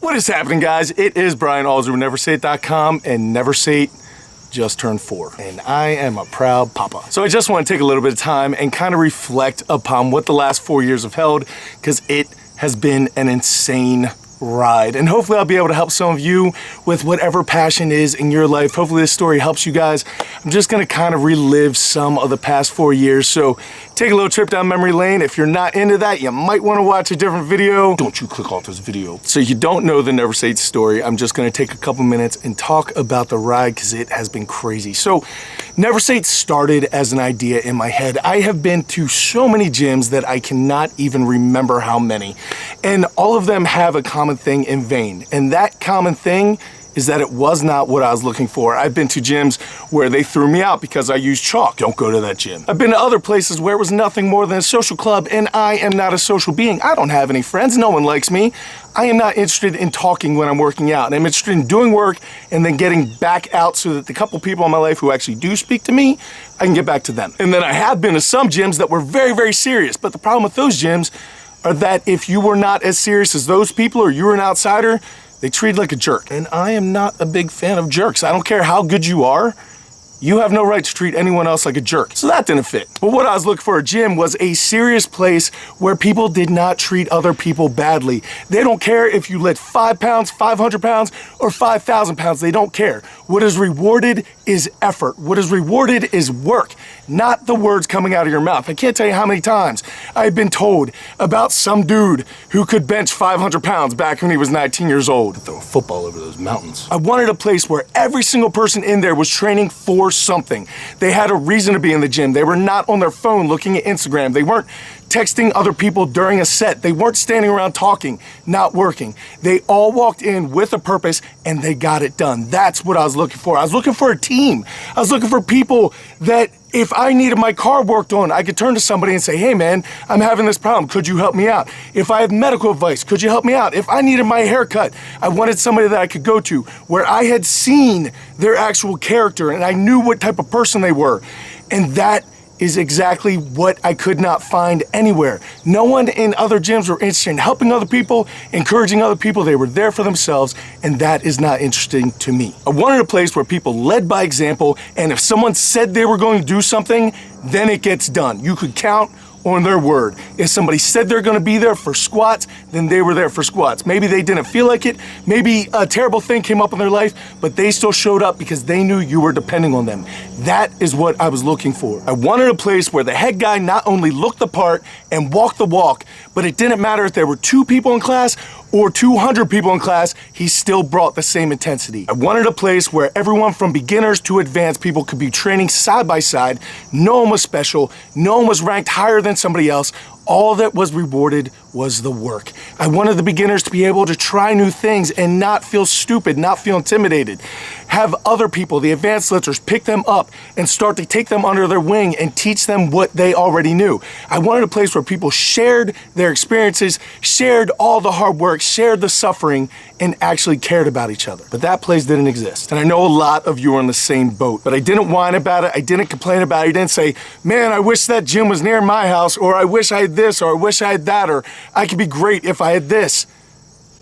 What is happening, guys? It is Brian Alsruhe, NEVERsate.com, and NEVERsate just turned 4, and I am a proud papa. So I just want to take a little bit of time and kind of reflect upon what the last 4 years have held, because it has been an insane ride, and hopefully I'll be able to help some of you with whatever passion is in your life. Hopefully this story helps you guys. I'm just gonna kind of relive some of the past 4 years, so take a little trip down memory lane. If you're not into that, you might want to watch a different video. Don't you click off this video. So you don't know the NEVERsate story, I'm just gonna take a couple minutes and talk about the ride, because it has been crazy. So NEVERsate started as an idea in my head. I have been to so many gyms that I cannot even remember how many, and all of them have a common thing in vain, and that common thing is that it was not what I was looking for. I've been to gyms where they threw me out because I used chalk. Don't go to that gym. I've been to other places where it was nothing more than a social club, and I am not a social being. I don't have any friends. No one likes me. I am not interested in talking when I'm working out. I'm interested in doing work and then getting back out so that the couple people in my life who actually do speak to me, I can get back to them. And then I have been to some gyms that were very, very serious, but the problem with those gyms are that if you were not as serious as those people or you were an outsider, they treat you like a jerk. And I am not a big fan of jerks. I don't care how good you are. You have no right to treat anyone else like a jerk. So that didn't fit. But what I was looking for at a gym was a serious place where people did not treat other people badly. They don't care if you lift 5 pounds, 500 pounds, or 5,000 pounds. They don't care. What is rewarded is effort. What is rewarded is work, not the words coming out of your mouth. I can't tell you how many times I've been told about some dude who could bench 500 pounds back when he was 19 years old. Throw a football over those mountains. I wanted a place where every single person in there was training for something. They had a reason to be in the gym. They were not on their phone looking at Instagram. They weren't texting other people during a set. They weren't standing around talking, not working. They all walked in with a purpose and they got it done. That's what I was looking for. I was looking for a team. I was looking for people that if I needed my car worked on, I could turn to somebody and say, hey man, I'm having this problem. Could you help me out? If I have medical advice, could you help me out? If I needed my hair cut, I wanted somebody that I could go to where I had seen their actual character and I knew what type of person they were. And that is exactly what I could not find anywhere. No one in other gyms were interested in helping other people, encouraging other people. They were there for themselves, and that is not interesting to me. I wanted a place where people led by example, and if someone said they were going to do something, then it gets done. You could count on their word. If somebody said they're gonna be there for squats, then they were there for squats. Maybe they didn't feel like it, maybe a terrible thing came up in their life, but they still showed up because they knew you were depending on them. That is what I was looking for. I wanted a place where the head guy not only looked the part and walked the walk, but it didn't matter if there were 2 people in class or 200 people in class, he still brought the same intensity. I wanted a place where everyone from beginners to advanced people could be training side by side. No one was special, no one was ranked higher than somebody else. All that was rewarded was the work. I wanted the beginners to be able to try new things and not feel stupid, not feel intimidated. Have other people, the advanced lifters, pick them up and start to take them under their wing and teach them what they already knew. I wanted a place where people shared their experiences, shared all the hard work, shared the suffering, and actually cared about each other. But that place didn't exist. And I know a lot of you are in the same boat, but I didn't whine about it, I didn't complain about it, I didn't say, man, I wish that gym was near my house, or I wish I had this, or I wish I had that, or I could be great if I had this.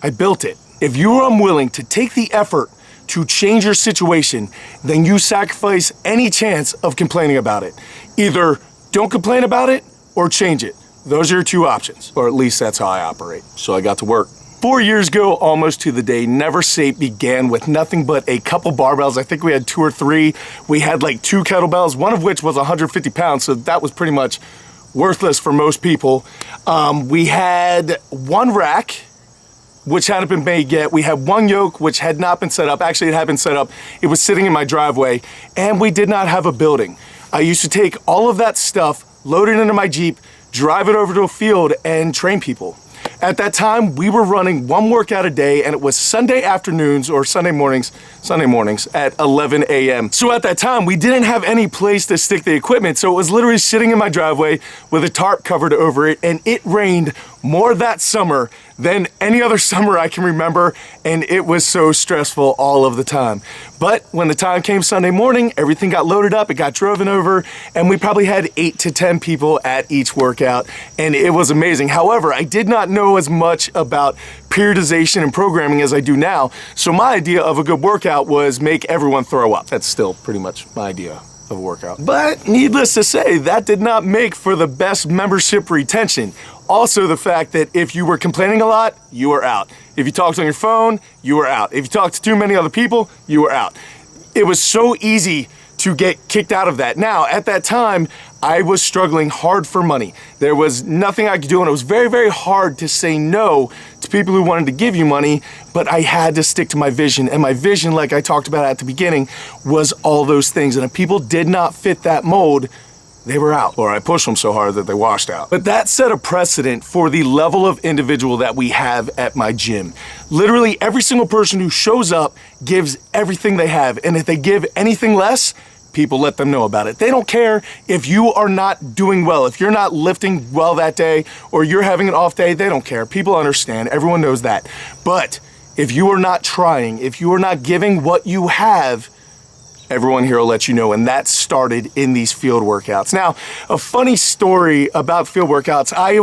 I built it. If you are unwilling to take the effort to change your situation, then you sacrifice any chance of complaining about it. Either don't complain about it or change it. Those are your 2 options, or at least that's how I operate. So I got to work. 4 years ago, almost to the day, NEVERsate began with nothing but a couple barbells. I think we had 2 or 3. We had like 2 kettlebells, one of which was 150 pounds, so that was pretty much worthless for most people. We had 1 rack, which hadn't been made yet. We had 1 yoke, which had not been set up. Actually, it had been set up. It was sitting in my driveway, and we did not have a building. I used to take all of that stuff, load it into my Jeep, drive it over to a field, and train people. At that time, we were running 1 workout a day, and it was Sunday afternoons or Sunday mornings at 11 a.m. So at that time, we didn't have any place to stick the equipment, so it was literally sitting in my driveway with a tarp covered over it, and it rained more that summer than any other summer I can remember, and it was so stressful all of the time. But when the time came Sunday morning, everything got loaded up, it got driven over, and we probably had 8 to 10 people at each workout, and it was amazing. However, I did not know as much about periodization and programming as I do now, so my idea of a good workout was make everyone throw up. That's still pretty much my idea of a workout. But needless to say, that did not make for the best membership retention. Also, the fact that if you were complaining a lot, you were out. If you talked on your phone, you were out. If you talked to too many other people, you were out. It was so easy to get kicked out of that. Now, at that time, I was struggling hard for money. There was nothing I could do, and it was very, very hard to say no to people who wanted to give you money, but I had to stick to my vision. And my vision, like I talked about at the beginning, was all those things. And if people did not fit that mold, they were out, or I pushed them so hard that they washed out. But that set a precedent for the level of individual that we have at my gym. Literally every single person who shows up gives everything they have, and if they give anything less, people let them know about it. They don't care if you are not doing well, if you're not lifting well that day, or you're having an off day, they don't care. People understand, everyone knows that. But if you are not trying, if you are not giving what you have, everyone here will let you know, and that started in these field workouts. Now, a funny story about field workouts, I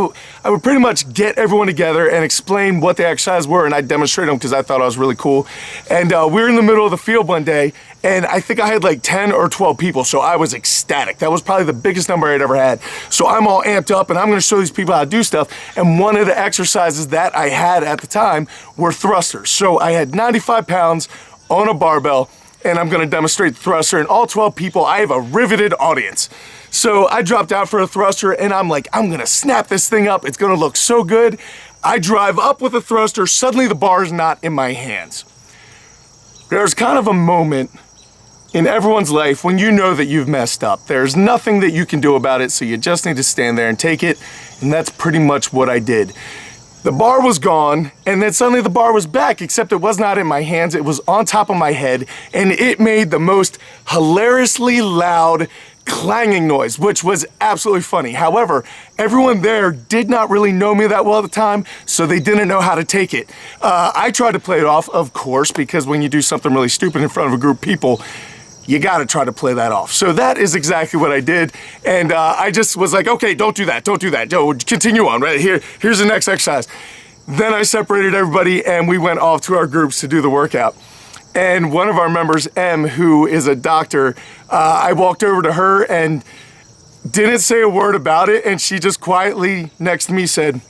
would pretty much get everyone together and explain what the exercises were, and I'd demonstrate them because I thought I was really cool. And we were in the middle of the field one day, and I think I had like 10 or 12 people, so I was ecstatic. That was probably the biggest number I'd ever had. So I'm all amped up, and I'm gonna show these people how to do stuff, and one of the exercises that I had at the time were thrusters. So I had 95 pounds on a barbell, and I'm gonna demonstrate the thruster, and all 12 people, I have a riveted audience. So I dropped out for a thruster, and I'm like, I'm gonna snap this thing up, it's gonna look so good. I drive up with a thruster, suddenly the bar is not in my hands. There's kind of a moment in everyone's life when you know that you've messed up. There's nothing that you can do about it, so you just need to stand there and take it, and that's pretty much what I did. The bar was gone, and then suddenly the bar was back, except it was not in my hands, it was on top of my head, and it made the most hilariously loud clanging noise, which was absolutely funny. However, everyone there did not really know me that well at the time, so they didn't know how to take it. I tried to play it off, of course, because when you do something really stupid in front of a group of people, you gotta try to play that off. So that is exactly what I did. And I just was like, okay, don't do that, don't do that. Joe, continue on, right? Here's the next exercise. Then I separated everybody and we went off to our groups to do the workout. And one of our members, M, who is a doctor, I walked over to her and didn't say a word about it. And she just quietly next to me said,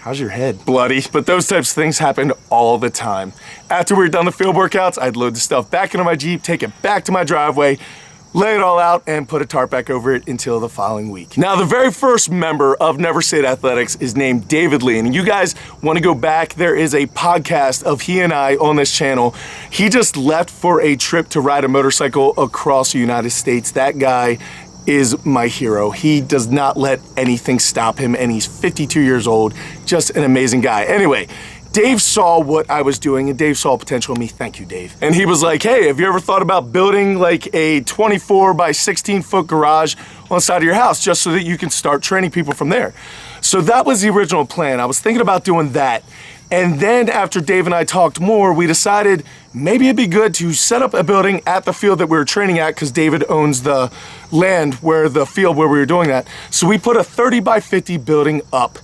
"How's your head?" Bloody. But those types of things happened all the time. After we were done the field workouts, I'd load the stuff back into my Jeep, take it back to my driveway, lay it all out, and put a tarp back over it until the following week. Now, the very first member of NEVERsate Athletics is named David Lee, and you guys want to go back, there is a podcast of he and I on this channel. He just left for a trip to ride a motorcycle across the United States. That guy is my hero. He does not let anything stop him, and he's 52 years old. Just an amazing guy. Anyway, Dave saw what I was doing, and Dave saw potential in me. Thank you, Dave. And he was like, hey, have you ever thought about building like a 24 by 16 foot garage on the side of your house just so that you can start training people from there? So that was the original plan. I was thinking about doing that. And then after Dave and I talked more, we decided maybe it'd be good to set up a building at the field that we were training at, because David owns the land where the field where we were doing that. So we put a 30 by 50 building up,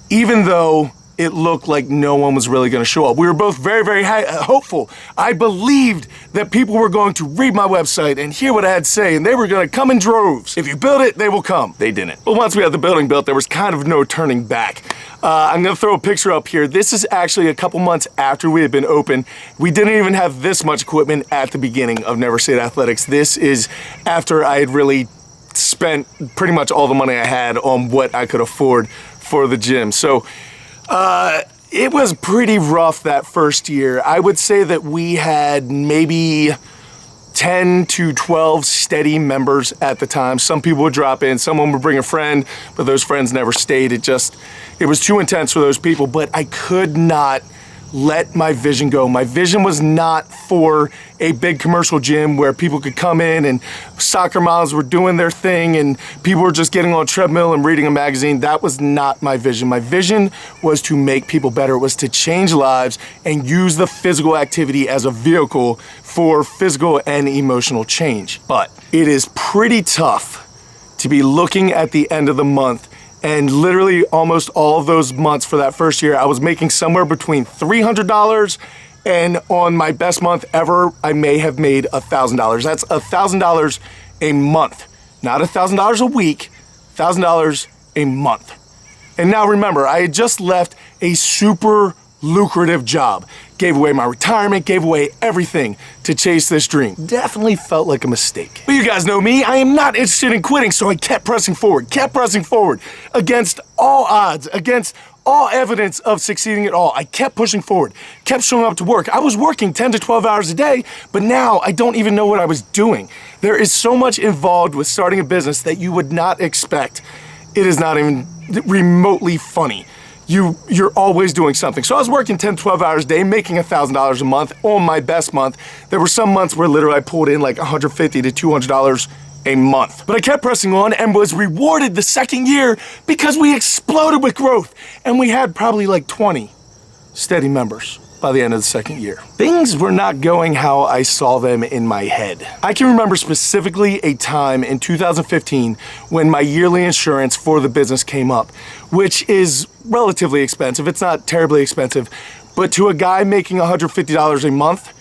even though it looked like no one was really going to show up. We were both very, very hopeful. I believed that people were going to read my website and hear what I had to say, and they were going to come in droves. If you build it, they will come. They didn't. But once we had the building built, there was kind of no turning back. I'm going to throw a picture up here. This is actually a couple months after we had been open. We didn't even have this much equipment at the beginning of NEVERsate Athletics. This is after I had really spent pretty much all the money I had on what I could afford for the gym. So it was pretty rough that first year. I would say that we had maybe 10 to 12 steady members at the time. Some people would drop in, someone would bring a friend, but those friends never stayed. It was too intense for those people, but I could not let my vision go. My vision was not for a big commercial gym where people could come in and soccer moms were doing their thing and people were just getting on a treadmill and reading a magazine. That was not my vision. My vision was to make people better. It was to change lives and use the physical activity as a vehicle for physical and emotional change. But it is pretty tough to be looking at the end of the month, and literally almost all of those months for that first year, I was making somewhere between $300 and on my best month ever, I may have made $1,000. That's $1,000 a month, not $1,000 a week, $1,000 a month. And now remember, I had just left a super lucrative job. Gave away my retirement, gave away everything to chase this dream. Definitely felt like a mistake. But you guys know me, I am not interested in quitting, so I kept pressing forward against all odds, against all evidence of succeeding at all. I kept pushing forward, kept showing up to work. I was working 10 to 12 hours a day, but now I don't even know what I was doing. There is so much involved with starting a business that you would not expect. It is not even remotely funny. You're always doing something. So I was working 10, 12 hours a day, making $1,000 a month on my best month. There were some months where literally I pulled in like $150 to $200 a month. But I kept pressing on and was rewarded the second year because we exploded with growth. And we had probably like 20 steady members by the end of the second year. Things were not going how I saw them in my head. I can remember specifically a time in 2015 when my yearly insurance for the business came up, which is relatively expensive. It's not terribly expensive, but to a guy making $150 a month,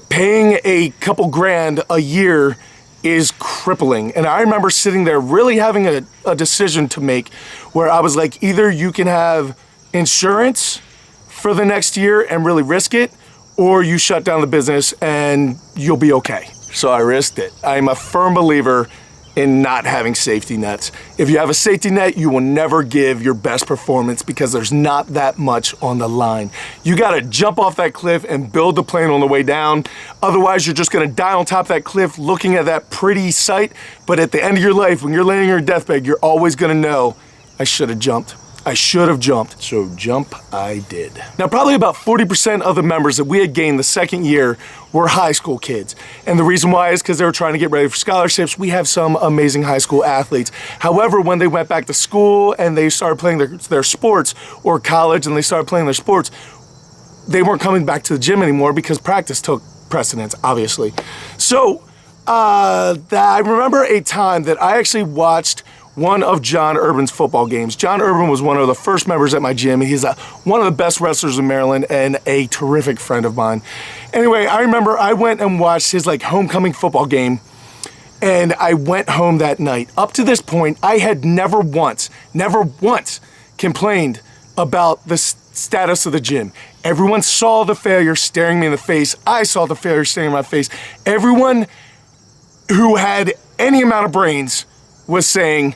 paying a couple grand a year is crippling. And I remember sitting there really having a decision to make where I was like, either you can have insurance for the next year and really risk it, or you shut down the business and you'll be okay. So I risked it. I'm a firm believer in not having safety nets. If you have a safety net, you will never give your best performance because there's not that much on the line. You gotta jump off that cliff and build the plane on the way down. Otherwise, you're just gonna die on top of that cliff looking at that pretty sight, but at the end of your life, when you're laying on your deathbed, you're always gonna know, I should have jumped. I should have jumped. So jump I did. Now, probably about 40% of the members that we had gained the second year were high school kids. And the reason why is because they were trying to get ready for scholarships. We have some amazing high school athletes. However, when they went back to school and they started playing their sports, or college and they started playing their sports, they weren't coming back to the gym anymore because practice took precedence, obviously. So I remember a time that I actually watched one of John Urban's football games. John Urban was one of the first members at my gym. He's one of the best wrestlers in Maryland and a terrific friend of mine. Anyway, I remember I went and watched his homecoming football game, and I went home that night. Up to this point, I had never once complained about the status of the gym. Everyone saw the failure staring me in the face. I saw the failure staring in my face. Everyone who had any amount of brains was saying,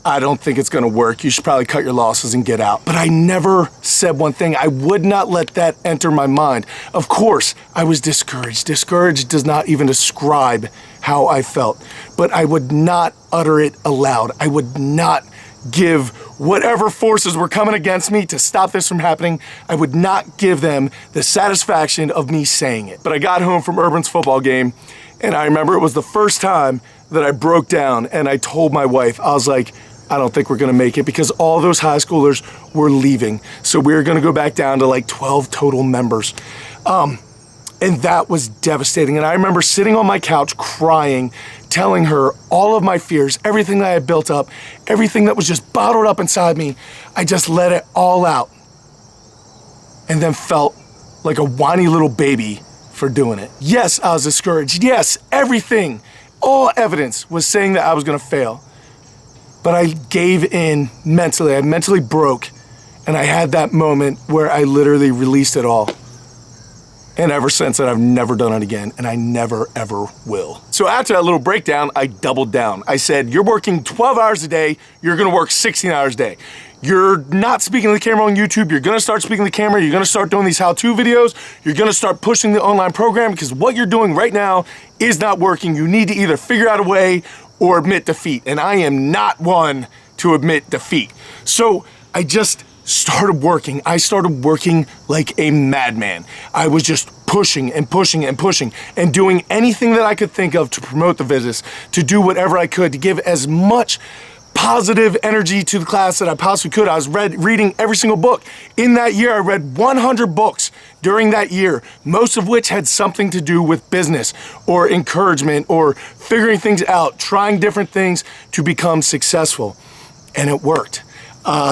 I don't think it's gonna work. You should probably cut your losses and get out. But I never said one thing. I would not let that enter my mind. Of course, I was discouraged. Discouraged does not even describe how I felt. But I would not utter it aloud. I would not give whatever forces were coming against me to stop this from happening. I would not give them the satisfaction of me saying it. But I got home from Urban's football game, and I remember it was the first time that I broke down and I told my wife, I was like, I don't think we're gonna make it because all those high schoolers were leaving. So we were gonna go back down to like 12 total members. And that was devastating. And I remember sitting on my couch crying, telling her all of my fears, everything that I had built up, everything that was just bottled up inside me. I just let it all out and then felt like a whiny little baby for doing it. Yes, I was discouraged. Yes, everything, all evidence was saying that I was gonna fail. But I gave in mentally. I mentally broke, and I had that moment where I literally released it all. And ever since then, I've never done it again, and I never, ever will. So after that little breakdown, I doubled down. I said, you're working 12 hours a day, you're gonna work 16 hours a day. You're not speaking to the camera on YouTube, you're gonna start speaking to the camera, you're gonna start doing these how-to videos, you're gonna start pushing the online program because what you're doing right now is not working. You need to either figure out a way or admit defeat, and I am not one to admit defeat. So I just started working, I started working like a madman. I was just pushing and pushing and pushing and doing anything that I could think of to promote the business, to do whatever I could, to give as much positive energy to the class that I possibly could. I was reading every single book. In that year, I read 100 books during that year, most of which had something to do with business or encouragement or figuring things out, trying different things to become successful. And it worked.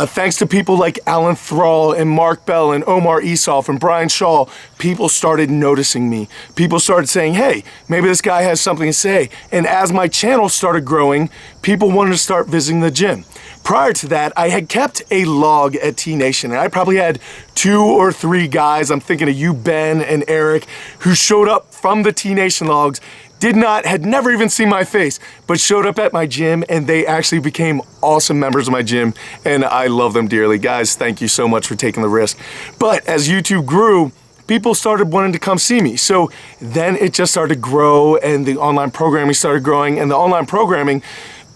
Thanks to people like Alan Thrall and Mark Bell and Omar Esoff and Brian Shaw, people started noticing me. People started saying, hey, maybe this guy has something to say. And as my channel started growing, people wanted to start visiting the gym. Prior to that, I had kept a log at T Nation, and I probably had 2 or 3 guys, I'm thinking of you, Ben and Eric, who showed up from the T Nation logs, had never even seen my face, but showed up at my gym, and they actually became awesome members of my gym, and I love them dearly. Guys, thank you so much for taking the risk. But as YouTube grew, people started wanting to come see me. So then it just started to grow, and the online programming started growing, and the online programming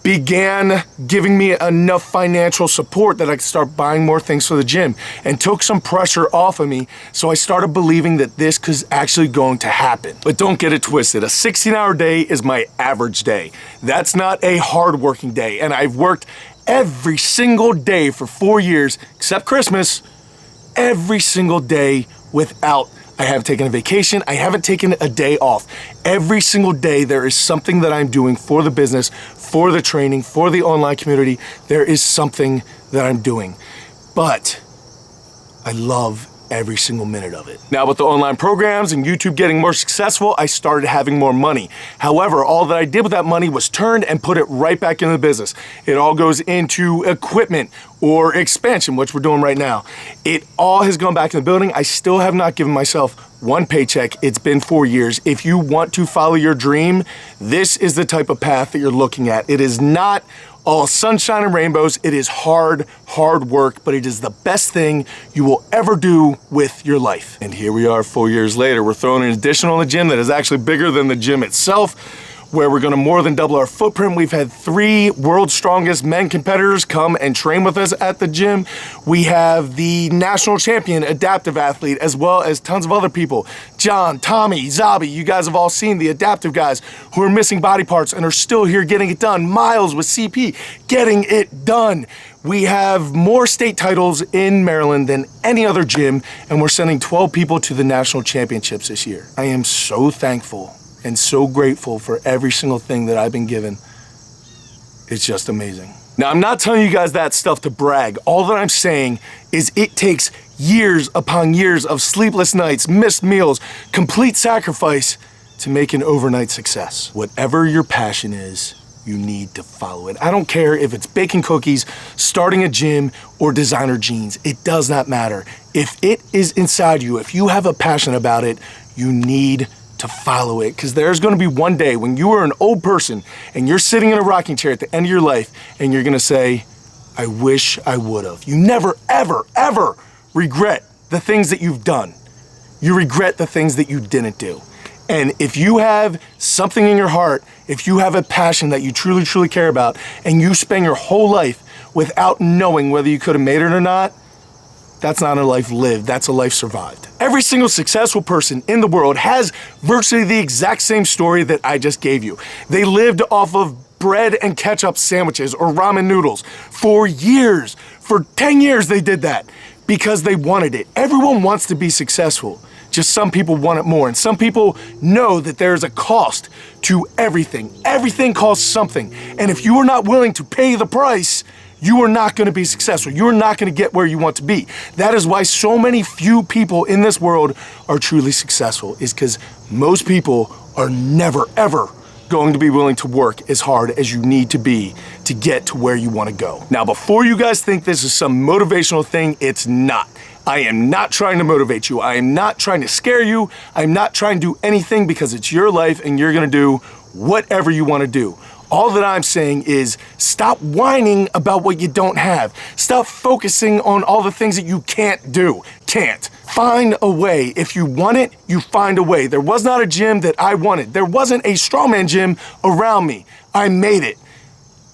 began giving me enough financial support that I could start buying more things for the gym, and took some pressure off of me. So I started believing that this was actually going to happen. But don't get it twisted. A 16-hour day is my average day. That's not a hard-working day. And I've worked every single day for 4 years, except Christmas, every single day without I haven't taken a vacation. I haven't taken a day off. Every single day there is something that I'm doing for the business, for the training, for the online community. There is something that I'm doing. But I love every single minute of it. Now with the online programs and YouTube getting more successful, I started having more money. However, all that I did with that money was turned and put it right back into the business. It all goes into equipment or expansion, which we're doing right now. It all has gone back in the building. I still have not given myself one paycheck. It's been 4 years. If you want to follow your dream, this is the type of path that you're looking at. It is not all sunshine and rainbows. It is hard work, but it is the best thing you will ever do with your life. And here we are 4 years later. We're throwing an addition on the gym that is actually bigger than the gym itself, where we're gonna more than double our footprint. We've had 3 world's strongest men competitors come and train with us at the gym. We have the national champion adaptive athlete, as well as tons of other people. John, Tommy, Zabi, you guys have all seen the adaptive guys who are missing body parts and are still here getting it done. Miles with CP, getting it done. We have more state titles in Maryland than any other gym, and we're sending 12 people to the national championships this year. I am so thankful and so grateful for every single thing that I've been given. It's just amazing. Now, I'm not telling you guys that stuff to brag. All that I'm saying is it takes years upon years of sleepless nights, missed meals, complete sacrifice to make an overnight success. Whatever your passion is, you need to follow it. I don't care if it's baking cookies, starting a gym, or designer jeans. It does not matter. If it is inside you, if you have a passion about it, you need to follow it, because there's going to be one day when you are an old person and you're sitting in a rocking chair at the end of your life and you're going to say, I wish I would have. You never, ever, ever regret the things that you've done. You regret the things that you didn't do. And if you have something in your heart, if you have a passion that you truly, truly care about, and you spend your whole life without knowing whether you could have made it or not, that's not a life lived, that's a life survived. Every single successful person in the world has virtually the exact same story that I just gave you. They lived off of bread and ketchup sandwiches or ramen noodles for years. For 10 years they did that because they wanted it. Everyone wants to be successful. Just some people want it more, and some people know that there's a cost to everything. Everything costs something, and if you are not willing to pay the price, you are not going to be successful. You're not going to get where you want to be. That is why so many few people in this world are truly successful, is because most people are never, ever going to be willing to work as hard as you need to be to get to where you want to go. Now, before you guys think this is some motivational thing, it's not. I am not trying to motivate you. I am not trying to scare you. I'm not trying to do anything, because it's your life and you're going to do whatever you want to do. All that I'm saying is stop whining about what you don't have. Stop focusing on all the things that you can't do. Can't. Find a way. If you want it, you find a way. There was not a gym that I wanted. There wasn't a strongman gym around me. I made it.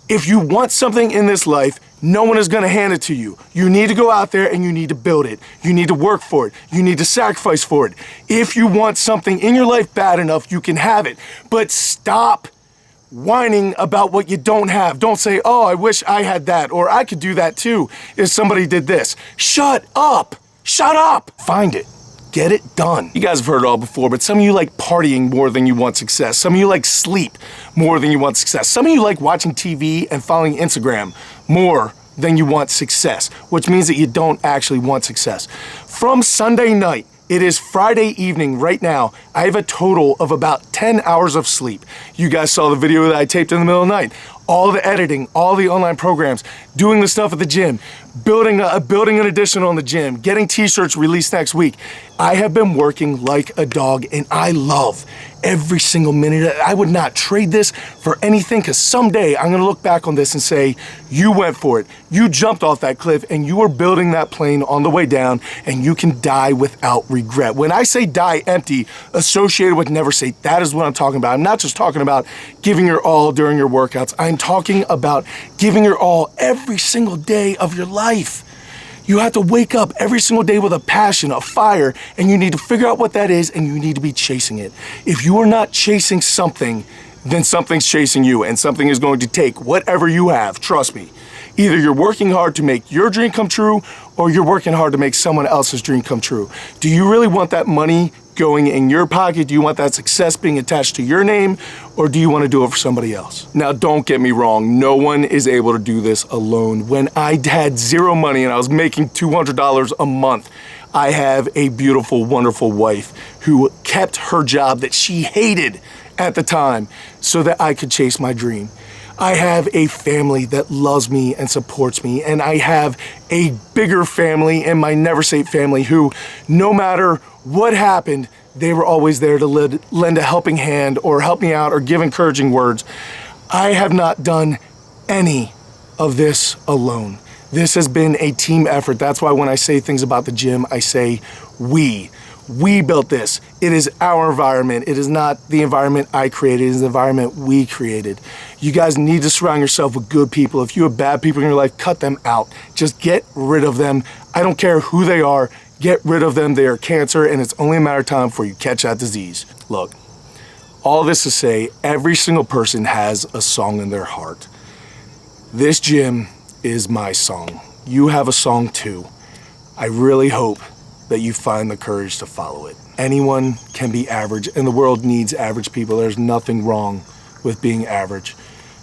If you want something in this life, No one is gonna hand it to you. You need to go out there and you need to build it. You need to work for it. You need to sacrifice for it. If you want something in your life bad enough, you can have it. But stop whining about what you don't have. Don't say, oh, I wish I had that, or I could do that too if somebody did this. Shut up. Shut up. Find it. Get it done. You guys have heard it all before, but some of you like partying more than you want success. Some of you like sleep more than you want success. Some of you like watching TV and following Instagram more than you want success, which means that you don't actually want success. From Sunday night, it is Friday evening right now. I have a total of about 10 hours of sleep. You guys saw the video that I taped in the middle of the night. All the editing, all the online programs, doing the stuff at the gym, building an addition on the gym, getting t-shirts released next week. I have been working like a dog and I love every single minute. I would not trade this for anything, because someday I'm gonna look back on this and say, you went for it. You jumped off that cliff and you were building that plane on the way down, and you can die without regret. When I say die empty, associated with NEVERsate, that is what I'm talking about. I'm not just talking about giving your all during your workouts. I'm talking about giving your all every single day of your life. You have to wake up every single day with a passion, a fire, and you need to figure out what that is, and you need to be chasing it. If you are not chasing something, then something's chasing you, and something is going to take whatever you have, trust me. Either you're working hard to make your dream come true, or you're working hard to make someone else's dream come true. Do you really want that money going in your pocket? Do you want that success being attached to your name, or do you want to do it for somebody else? Now, don't get me wrong. No one is able to do this alone. When I had zero money and I was making $200 a month, I have a beautiful, wonderful wife who kept her job that she hated at the time so that I could chase my dream. I have a family that loves me and supports me, and I have a bigger family in my NEVERsate family who, no matter what happened, they were always there to lend a helping hand or help me out or give encouraging words. I have not done any of this alone. This has been a team effort. That's why when I say things about the gym, I say we. We built this. It is our environment. It is not the environment I created. It is the environment we created. You guys need to surround yourself with good people. If you have bad people in your life, cut them out. Just get rid of them. I don't care who they are. Get rid of them. They are cancer, and it's only a matter of time before you catch that disease. Look, all this to say, every single person has a song in their heart. This gym is my song. You have a song too. I really hope that you find the courage to follow it. Anyone can be average, and the world needs average people. There's nothing wrong with being average.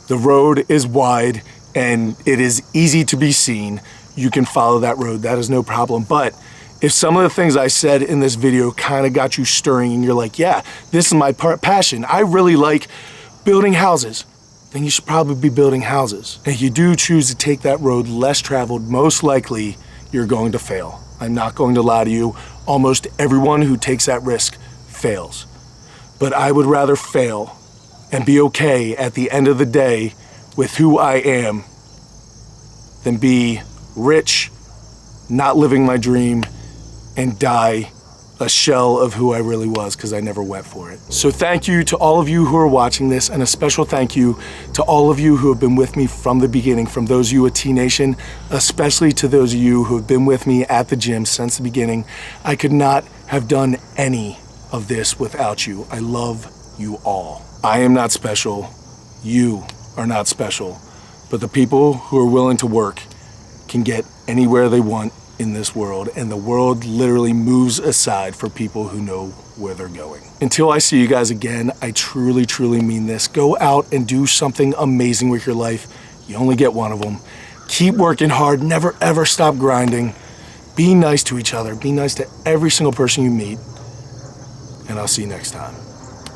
The road is wide, and it is easy to be seen. You can follow that road. That is no problem. But if some of the things I said in this video kind of got you stirring, and you're like, yeah, this is my passion. I really like building houses. Then you should probably be building houses. And if you do choose to take that road less traveled, most likely you're going to fail. I'm not going to lie to you. Almost everyone who takes that risk fails. But I would rather fail and be okay at the end of the day with who I am than be rich, not living my dream, and die a shell of who I really was because I never went for it. So thank you to all of you who are watching this, and a special thank you to all of you who have been with me from the beginning, from those of you at T-Nation, especially to those of you who have been with me at the gym since the beginning. I could not have done any of this without you. I love you all. I am not special. You are not special. But the people who are willing to work can get anywhere they want in this world, and the world literally moves aside for people who know where they're going. Until I see you guys again, I truly, truly mean this. Go out and do something amazing with your life. You only get one of them. Keep working hard. Never, ever stop grinding. Be nice to each other. Be nice to every single person you meet. And I'll see you next time.